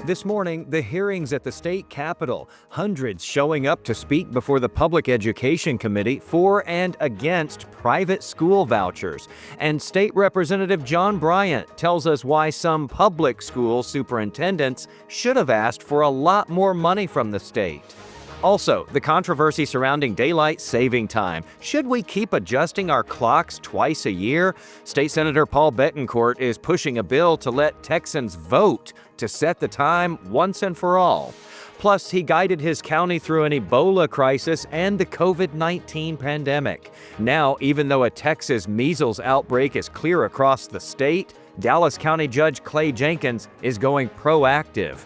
This morning, the hearings at the state capitol, hundreds showing up to speak before the Public Education Committee for and against private school vouchers. And State Representative John Bryant tells us why some public school superintendents should have asked for a lot more money from the state. Also, the controversy surrounding daylight saving time. Should we keep adjusting our clocks twice a year? State Senator Paul Bettencourt is pushing a bill to let Texans vote to set the time once and for all. Plus, he guided his county through an Ebola crisis and the COVID-19 pandemic. Now, even though a Texas measles outbreak is clear across the state, Dallas County Judge Clay Jenkins is going proactive.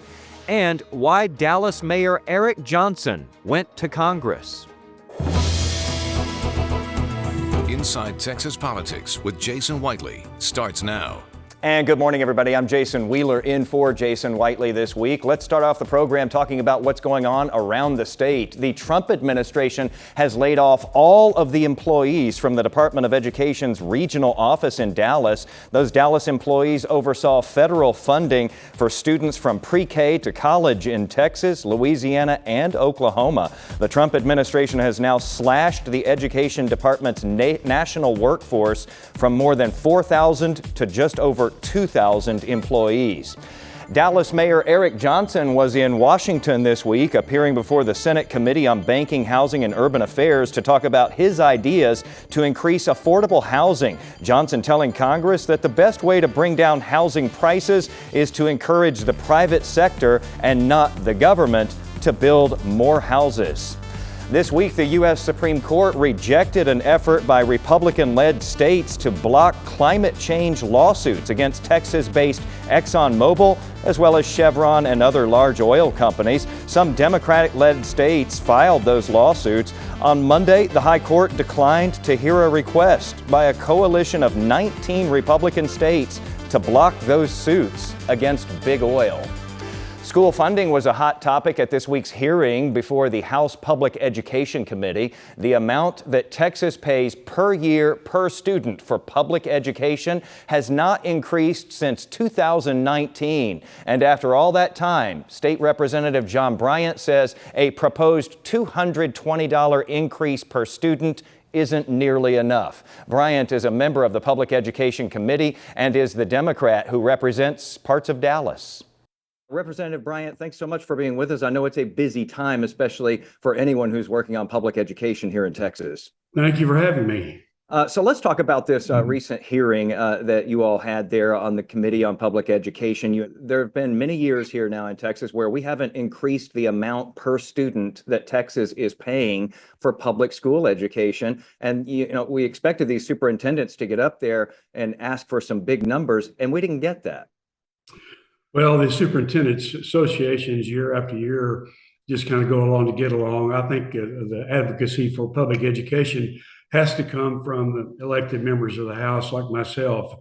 And why Dallas Mayor Eric Johnson went to Congress. Inside Texas Politics with Jason Whiteley starts now. And good morning, everybody. I'm Jason Wheeler in for Jason Whiteley this week. Let's start off the program talking about what's going on around the state. The Trump administration has laid off all of the employees from the Department of Education's regional office in Dallas. Those Dallas employees oversaw federal funding for students from pre-K to college in Texas, Louisiana, and Oklahoma. The Trump administration has now slashed the Education Department's national workforce from more than 4,000 to just over 2,000 employees. Dallas Mayor Eric Johnson was in Washington this week, appearing before the Senate Committee on Banking, Housing, and Urban Affairs to talk about his ideas to increase affordable housing. Johnson telling Congress that the best way to bring down housing prices is to encourage the private sector and not the government to build more houses. This week, the U.S. Supreme Court rejected an effort by Republican-led states to block climate change lawsuits against Texas-based ExxonMobil, as well as Chevron and other large oil companies. Some Democratic-led states filed those lawsuits. On Monday, the High Court declined to hear a request by a coalition of 19 Republican states to block those suits against big oil. School funding was a hot topic at this week's hearing before the House Public Education Committee. The amount that Texas pays per year per student for public education has not increased since 2019. And after all that time, State Representative John Bryant says a proposed $220 increase per student isn't nearly enough. Bryant is a member of the Public Education Committee and is the Democrat who represents parts of Dallas. Representative Bryant, thanks so much for being with us. I know it's a busy time, especially for anyone who's working on public education here in Texas. Thank you for having me. So let's talk about this recent hearing that you all had there on the Committee on Public Education. There have been many years here now in Texas where we haven't increased the amount per student that Texas is paying for public school education. And we expected these superintendents to get up there and ask for some big numbers, and we didn't get that. Well, the superintendents associations year after year just kind of go along to get along. I think the advocacy for public education has to come from the elected members of the House like myself.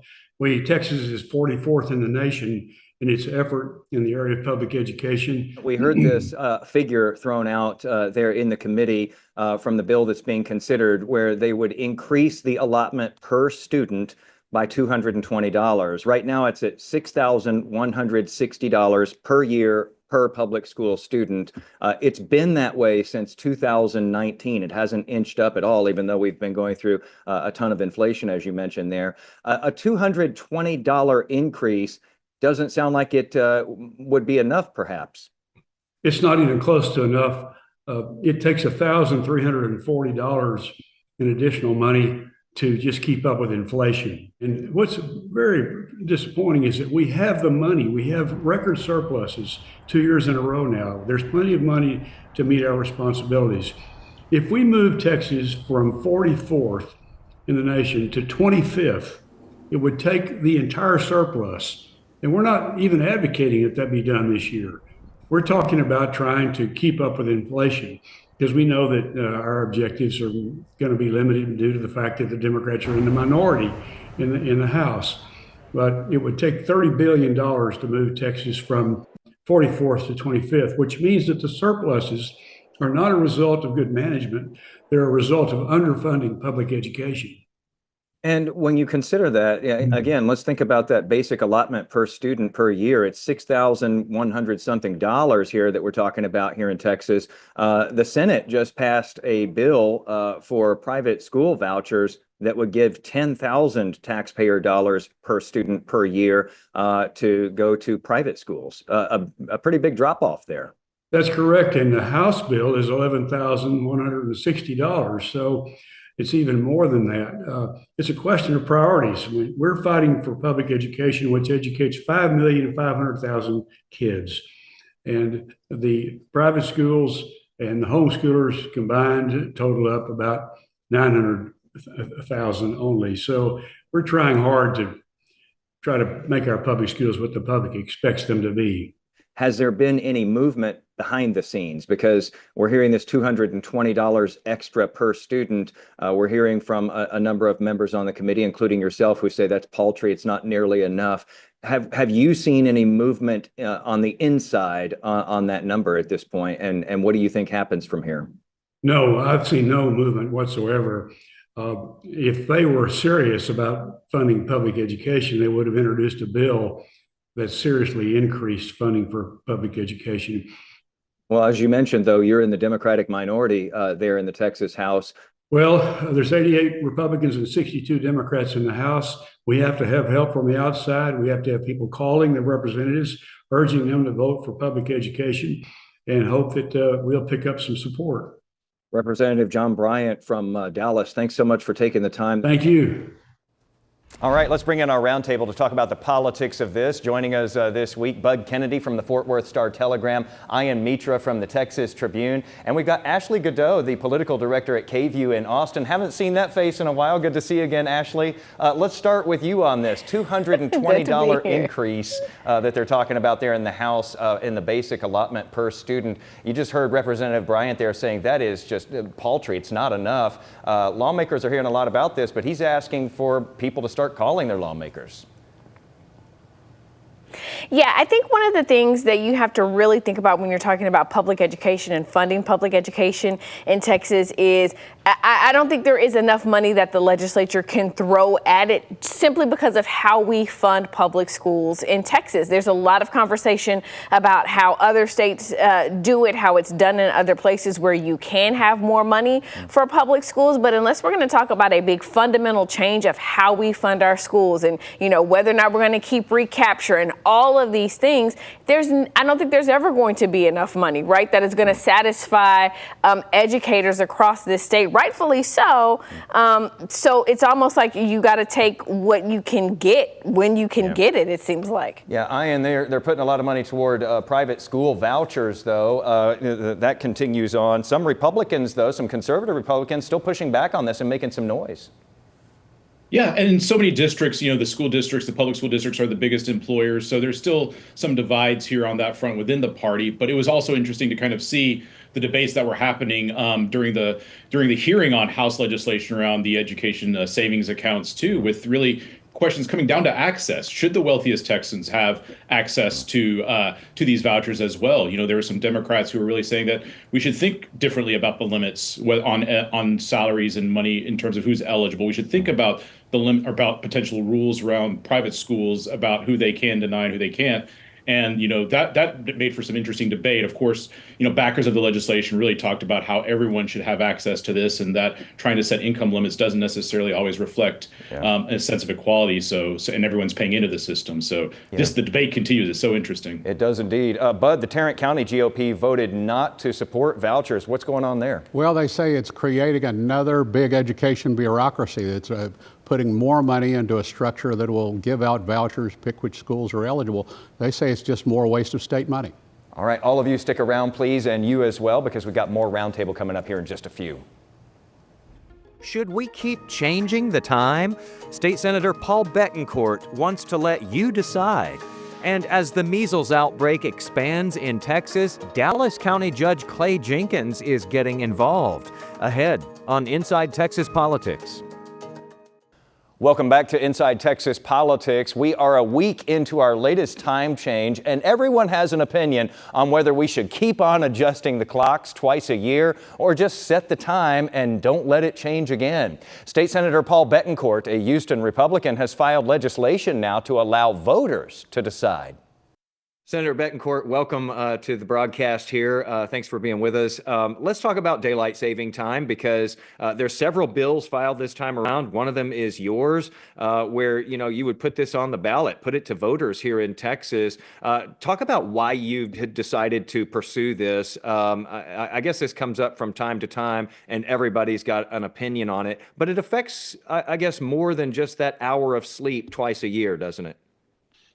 Texas is 44th in the nation in its effort in the area of public education. We heard this figure thrown out there in the committee from the bill that's being considered, where they would increase the allotment per student by $220. Right now, it's at $6,160 per year per public school student. It's been that way since 2019. It hasn't inched up at all, even though we've been going through a ton of inflation, as you mentioned there. A $220 increase doesn't sound like it would be enough, perhaps. It's not even close to enough. It takes $1,340 in additional money to just keep up with inflation. And what's very disappointing is that we have the money. We have record surpluses 2 years in a row now. There's plenty of money to meet our responsibilities. If we move Texas from 44th in the nation to 25th, it would take the entire surplus. And we're not even advocating that be done this year. We're talking about trying to keep up with inflation, because we know that our objectives are going to be limited due to the fact that the Democrats are in the minority in the House. But it would take $30 billion to move Texas from 44th to 25th, which means that the surpluses are not a result of good management. They're a result of underfunding public education. And when you consider that, yeah, again, let's think about that basic allotment per student per year. It's $6,100 something here that we're talking about here in Texas. The Senate just passed a bill for private school vouchers that would give 10,000 taxpayer dollars per student per year to go to private schools. A pretty big drop off there. That's correct. And the House bill is $11,160. So it's even more than that. It's a question of priorities. We're fighting for public education, which educates 5,500,000 kids. And the private schools and the homeschoolers combined total up about 900,000 only. So we're trying hard to try to make our public schools what the public expects them to be. Has there been any movement behind the scenes? Because we're hearing this $220 extra per student. We're hearing from a number of members on the committee, including yourself, who say that's paltry. It's not nearly enough. Have you seen any movement on the inside on that number at this point? And what do you think happens from here? No, I've seen no movement whatsoever. If they were serious about funding public education, they would have introduced a bill that seriously increased funding for public education. Well, as you mentioned, though, you're in the Democratic minority there in the Texas House. Well, there's 88 Republicans and 62 Democrats in the House. We have to have help from the outside. We have to have people calling the representatives, urging them to vote for public education, and hope that we'll pick up some support. Representative John Bryant from Dallas, thanks so much for taking the time. Thank you. All right, let's bring in our roundtable to talk about the politics of this. Joining us this week, Bud Kennedy from the Fort Worth Star-Telegram, Ian Mitra from the Texas Tribune, and we've got Ashley Godot, the political director at KVUE in Austin. Haven't seen that face in a while. Good to see you again, Ashley. Let's start with you on this $220 increase that they're talking about there in the House in the basic allotment per student. You just heard Representative Bryant there saying that is just paltry. It's not enough. Lawmakers are hearing a lot about this, but he's asking for people to start calling their lawmakers. Yeah, I think one of the things that you have to really think about when you're talking about public education and funding public education in Texas is I don't think there is enough money that the legislature can throw at it simply because of how we fund public schools in Texas. There's a lot of conversation about how other states do it, how it's done in other places where you can have more money for public schools. But unless we're going to talk about a big fundamental change of how we fund our schools and, you know, whether or not we're going to keep recapture and all of these things, I don't think there's ever going to be enough money, right, that is going to satisfy educators across this state, rightfully so. So it's almost like you got to take what you can get when you can get it, it seems like. Yeah, Ian, they're putting a lot of money toward private school vouchers, though. That continues on. Some Republicans, though, some conservative Republicans, still pushing back on this and making some noise. Yeah, and in so many districts, you know, the school districts, the public school districts are the biggest employers. So there's still some divides here on that front within the party. But it was also interesting to kind of see the debates that were happening during the hearing on House legislation around the education savings accounts, too, with really questions coming down to access. Should the wealthiest Texans have access to these vouchers as well? You know, there were some Democrats who were really saying that we should think differently about the limits on salaries and money in terms of who's eligible. We should think about about potential rules around private schools, about who they can deny and who they can't. And, you know, that made for some interesting debate. Of course, you know, backers of the legislation really talked about how everyone should have access to this and that trying to set income limits doesn't necessarily always reflect a sense of equality. So and everyone's paying into the system. So the debate continues. It's so interesting. It does indeed. Bud, the Tarrant County GOP voted not to support vouchers. What's going on there? Well, they say it's creating another big education bureaucracy. It's putting more money into a structure that will give out vouchers, pick which schools are eligible. They say it's just more waste of state money. All right, all of you stick around, please, and you as well, because we've got more roundtable coming up here in just a few. Should we keep changing the time? State Senator Paul Bettencourt wants to let you decide. And as the measles outbreak expands in Texas, Dallas County Judge Clay Jenkins is getting involved. Ahead on Inside Texas Politics. Welcome back to Inside Texas Politics. We are a week into our latest time change, and everyone has an opinion on whether we should keep on adjusting the clocks twice a year or just set the time and don't let it change again. State Senator Paul Bettencourt, a Houston Republican, has filed legislation now to allow voters to decide. Senator Bettencourt, welcome to the broadcast here. Thanks for being with us. Let's talk about daylight saving time, because there's several bills filed this time around. One of them is yours, where you would put this on the ballot, put it to voters here in Texas. Talk about why you had decided to pursue this. I guess this comes up from time to time, and everybody's got an opinion on it. But it affects, I guess, more than just that hour of sleep twice a year, doesn't it?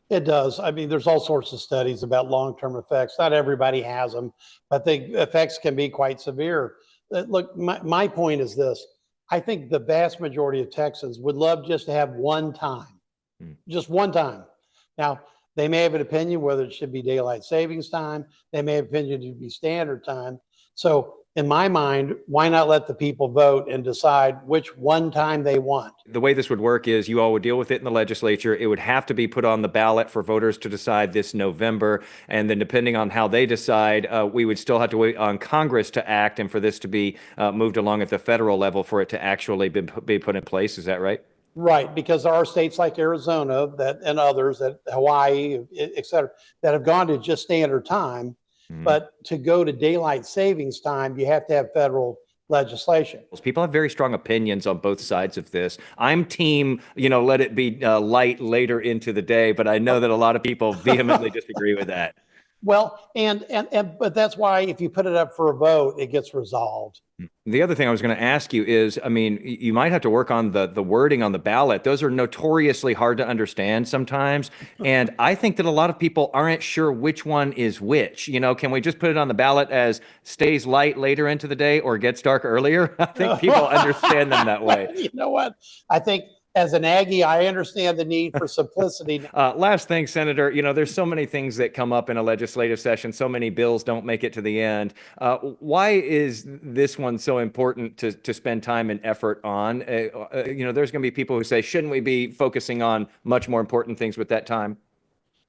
It does. I mean, there's all sorts of studies about long-term effects. Not everybody has them, but the effects can be quite severe. Look, my point is this. I think the vast majority of Texans would love just to have one time, just one time. Now, they may have an opinion whether it should be daylight savings time. They may have an opinion it should be standard time. So in my mind, why not let the people vote and decide which one time they want? The way this would work is you all would deal with it in the legislature. It would have to be put on the ballot for voters to decide this November. And then depending on how they decide, we would still have to wait on Congress to act and for this to be moved along at the federal level for it to actually be put in place. Is that right? Right, because there are states like Arizona and others, that Hawaii, et cetera, that have gone to just standard time. But to go to daylight savings time, you have to have federal legislation. People have very strong opinions on both sides of this. I'm team, let it be light later into the day, but I know that a lot of people vehemently disagree with that. Well, but that's why if you put it up for a vote, it gets resolved. The other thing I was going to ask you is, I mean, you might have to work on the wording on the ballot. Those are notoriously hard to understand sometimes. And I think that a lot of people aren't sure which one is which. Can we just put it on the ballot as stays light later into the day or gets dark earlier? I think people understand them that way. You know what? I think as an Aggie, I understand the need for simplicity. Last thing, Senator, there's so many things that come up in a legislative session. So many bills don't make it to the end. Why is this one so important to spend time and effort on? There's going to be people who say, shouldn't we be focusing on much more important things with that time?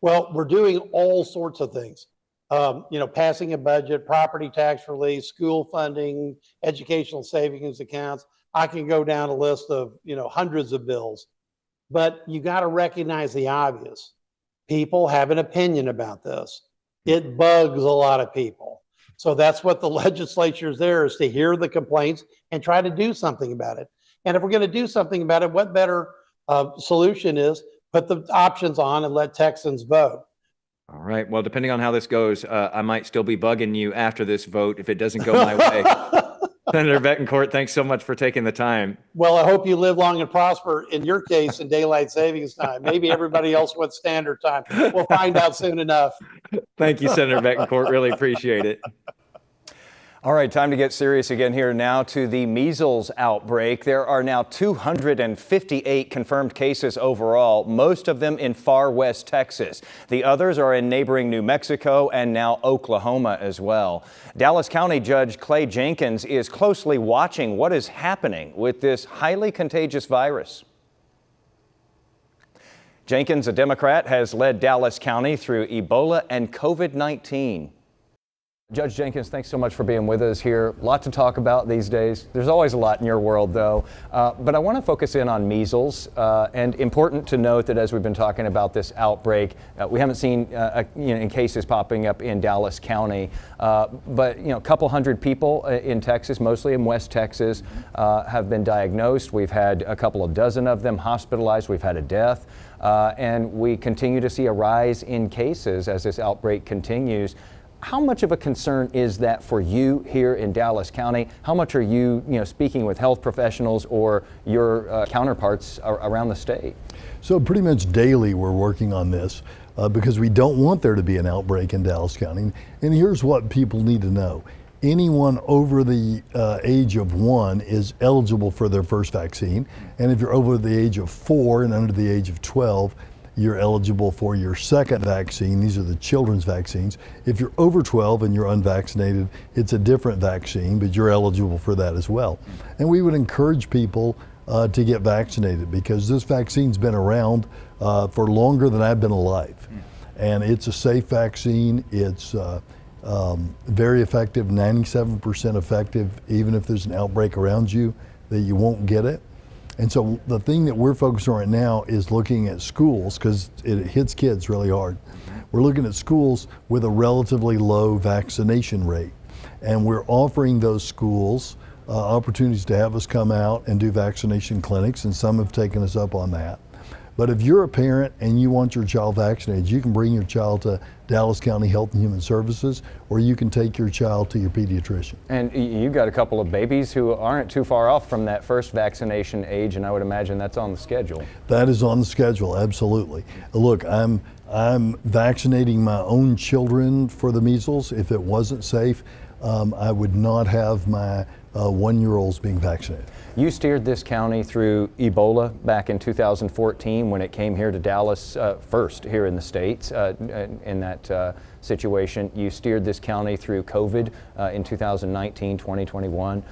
Well, we're doing all sorts of things. Passing a budget, property tax relief, school funding, educational savings accounts. I can go down a list of, hundreds of bills, but you got to recognize the obvious. People have an opinion about this. It bugs a lot of people. So that's what the legislature is there, is to hear the complaints and try to do something about it. And if we're going to do something about it, what better solution is put the options on and let Texans vote. All right. Well, depending on how this goes, I might still be bugging you after this vote if it doesn't go my way. Senator Bettencourt, thanks so much for taking the time. Well, I hope you live long and prosper, in your case, in daylight savings time. Maybe everybody else wants standard time. We'll find out soon enough. Thank you, Senator Bettencourt. Really appreciate it. All right, time to get serious again here now to the measles outbreak. There are now 258 confirmed cases overall, most of them in far west Texas. The others are in neighboring New Mexico and now Oklahoma as well. Dallas County Judge Clay Jenkins is closely watching what is happening with this highly contagious virus. Jenkins, a Democrat, has led Dallas County through Ebola and COVID-19. Judge Jenkins, thanks so much for being with us here. A lot to talk about these days. There's always a lot in your world, though. But I want to focus in on measles. And important to note that as we've been talking about this outbreak, we haven't seen cases popping up in Dallas County. But a couple hundred people in Texas, mostly in West Texas, have been diagnosed. We've had a couple of dozen of them hospitalized. We've had a death. And we continue to see a rise in cases as this outbreak continues. How much of a concern is that for you here in Dallas County? How much are you, speaking with health professionals or your counterparts around the state? So pretty much daily we're working on this because we don't want there to be an outbreak in Dallas County. And here's what people need to know. Anyone over the age of 1 is eligible for their first vaccine. And if you're over the age of 4 and under the age of 12, you're eligible for your second vaccine. These are the children's vaccines. If you're over 12 and you're unvaccinated, it's a different vaccine, but you're eligible for that as well. And we would encourage people to get vaccinated, because this vaccine's been around for longer than I've been alive. And it's a safe vaccine. It's very effective, 97% effective, even if there's an outbreak around you, that you won't get it. And so the thing that we're focused on right now is looking at schools, because it hits kids really hard. We're looking at schools with a relatively low vaccination rate. And we're offering those schools opportunities to have us come out and do vaccination clinics, and some have taken us up on that. But if you're a parent and you want your child vaccinated, you can bring your child to Dallas County Health and Human Services, or you can take your child to your pediatrician. And you've got a couple of babies who aren't too far off from that first vaccination age, and I would imagine that's on the schedule. That is on the schedule, absolutely. Look, I'm vaccinating my own children for the measles. If it wasn't safe, I would not have my 1-year-olds being vaccinated. You steered this county through Ebola back in 2014 when it came here to Dallas first here in the States in that situation. You steered this county through COVID in 2019, 2021.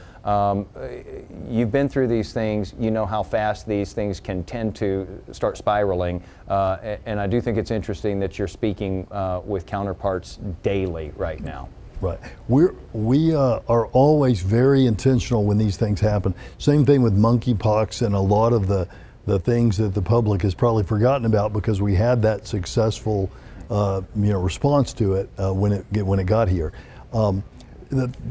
You've been through these things. You know how fast these things can tend to start spiraling. And I do think it's interesting that you're speaking with counterparts daily right now. Right. We are always very intentional when these things happen. Same thing with monkeypox and a lot of the things that the public has probably forgotten about, because we had that successful response to it when it got here.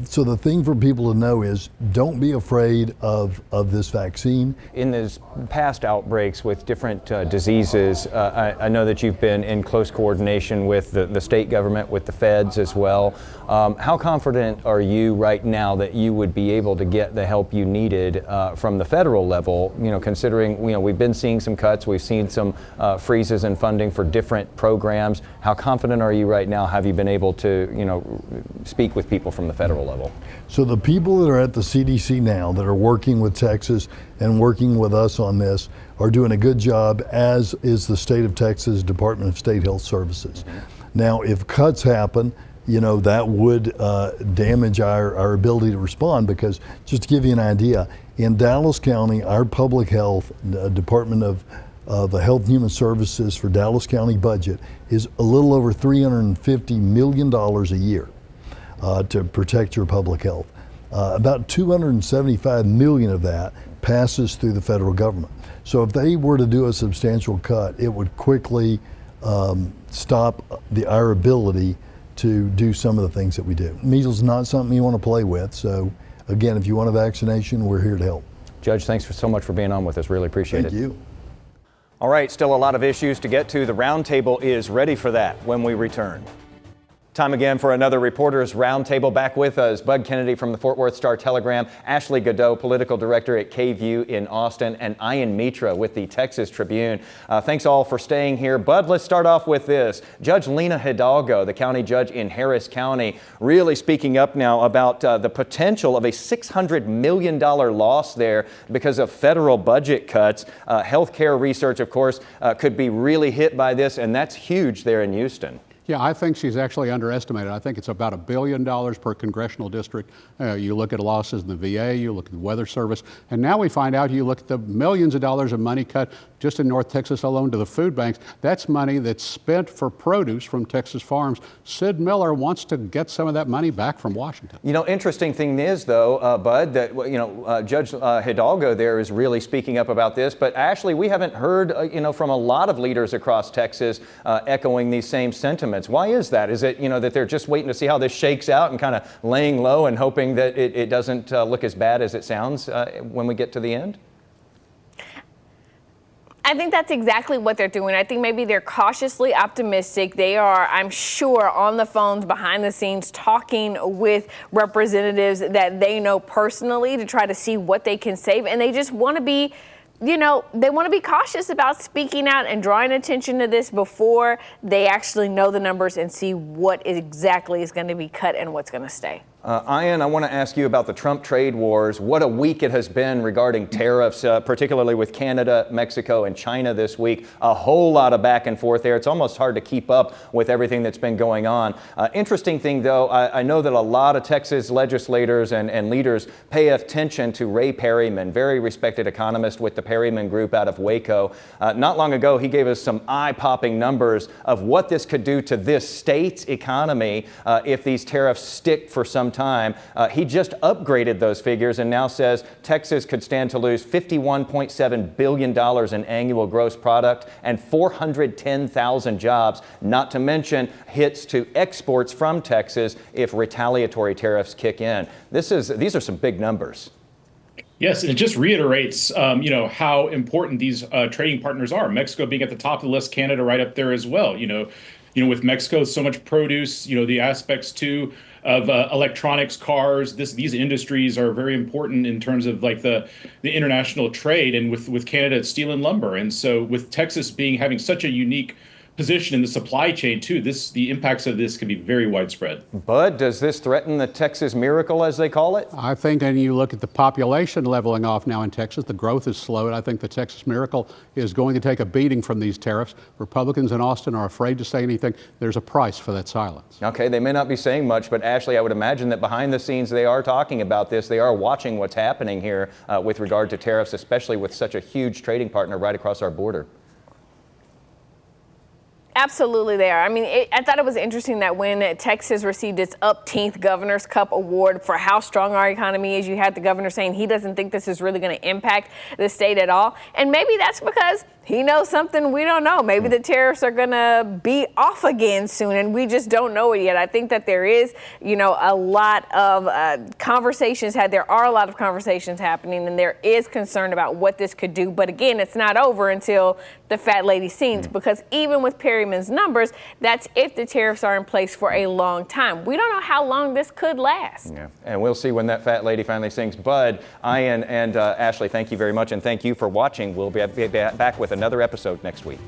So the thing for people to know is, don't be afraid of this vaccine. In these past outbreaks with different diseases, I know that you've been in close coordination with the state government, with the feds as well. How confident are you right now that you would be able to get the help you needed from the federal level, considering we've been seeing some cuts, we've seen some freezes in funding for different programs. How confident are you right now? Have you been able to speak with people from the federal level? So the people that are at the CDC now that are working with Texas and working with us on this are doing a good job, as is the state of Texas Department of State Health Services. Now, if cuts happen, that would damage our ability to respond, because just to give you an idea, in Dallas County, our public health Department of Health and Human Services for Dallas County budget is a little over $350 million a year. To protect your public health. About $275 million of that passes through the federal government. So if they were to do a substantial cut, it would quickly stop our ability to do some of the things that we do. Measles is not something you want to play with. So again, if you want a vaccination, we're here to help. Judge, thanks so much for being on with us. Really appreciate it. Thank you. All right, still a lot of issues to get to. The roundtable is ready for that when we return. Time again for another Reporters Roundtable. Back with us, Bud Kennedy from the Fort Worth Star-Telegram, Ashley Godot, political director at KView in Austin, and Ian Mitra with the Texas Tribune. Thanks all for staying here. Bud, let's start off with this. Judge Lena Hidalgo, the county judge in Harris County, really speaking up now about the potential of a $600 million loss there because of federal budget cuts. Healthcare research, of course, could be really hit by this, and that's huge there in Houston. Yeah, I think she's actually underestimated. I think it's about $1 billion per congressional district. You look at losses in the VA, you look at the Weather Service, and now we find out, you look at the millions of dollars of money cut just in North Texas alone to the food banks. That's money that's spent for produce from Texas farms. Sid Miller wants to get some of that money back from Washington. Interesting thing is, though, Bud, that, Judge Hidalgo there is really speaking up about this, but Ashley, we haven't heard, from a lot of leaders across Texas echoing these same sentiments. Why is that? Is it, that they're just waiting to see how this shakes out and kind of laying low and hoping that it doesn't look as bad as it sounds when we get to the end? I think that's exactly what they're doing. I think maybe they're cautiously optimistic. They are, I'm sure, on the phones behind the scenes talking with representatives that they know personally to try to see what they can save. And they just want to be, they want to be cautious about speaking out and drawing attention to this before they actually know the numbers and see what exactly is going to be cut and what's going to stay. Ian, I want to ask you about the Trump trade wars. What a week it has been regarding tariffs, particularly with Canada, Mexico, and China this week. A whole lot of back and forth there. It's almost hard to keep up with everything that's been going on. Interesting thing, though, I know that a lot of Texas legislators and leaders pay attention to Ray Perryman, very respected economist with the Perryman Group out of Waco. Not long ago, he gave us some eye-popping numbers of what this could do to this state's economy if these tariffs stick for some time. He just upgraded those figures and now says Texas could stand to lose $51.7 billion in annual gross product and 410,000 jobs, not to mention hits to exports from Texas if retaliatory tariffs kick in. These are some big numbers. Yes, and it just reiterates, how important these trading partners are. Mexico being at the top of the list, Canada right up there as well. With Mexico, so much produce. The aspects too of electronics, cars. These industries are very important in terms of like the international trade, and with Canada, it's steel and lumber. And so with Texas having such a unique position in the supply chain too, the impacts of this can be very widespread. Bud, does this threaten the Texas miracle, as they call it? I think, and you look at the population leveling off now in Texas, the growth is slowed. I think the Texas miracle is going to take a beating from these tariffs. Republicans in Austin are afraid to say anything. There's a price for that silence. Okay, they may not be saying much, but Ashley, I would imagine that behind the scenes they are talking about this. They are watching what's happening here with regard to tariffs, especially with such a huge trading partner right across our border. Absolutely they are. I mean, I thought it was interesting that when Texas received its upteenth Governor's Cup award for how strong our economy is, you had the governor saying he doesn't think this is really going to impact the state at all. And maybe that's because he knows something we don't know. Maybe the tariffs are going to be off again soon, and we just don't know it yet. I think that there is, a lot of conversations there are a lot of conversations happening, and there is concern about what this could do. But again, it's not over until the fat lady sings, because even with Perryman's numbers, that's if the tariffs are in place for a long time. We don't know how long this could last. Yeah, and we'll see when that fat lady finally sings. Bud, Ian, and Ashley, thank you very much, and thank you for watching. We'll be back with another episode next week.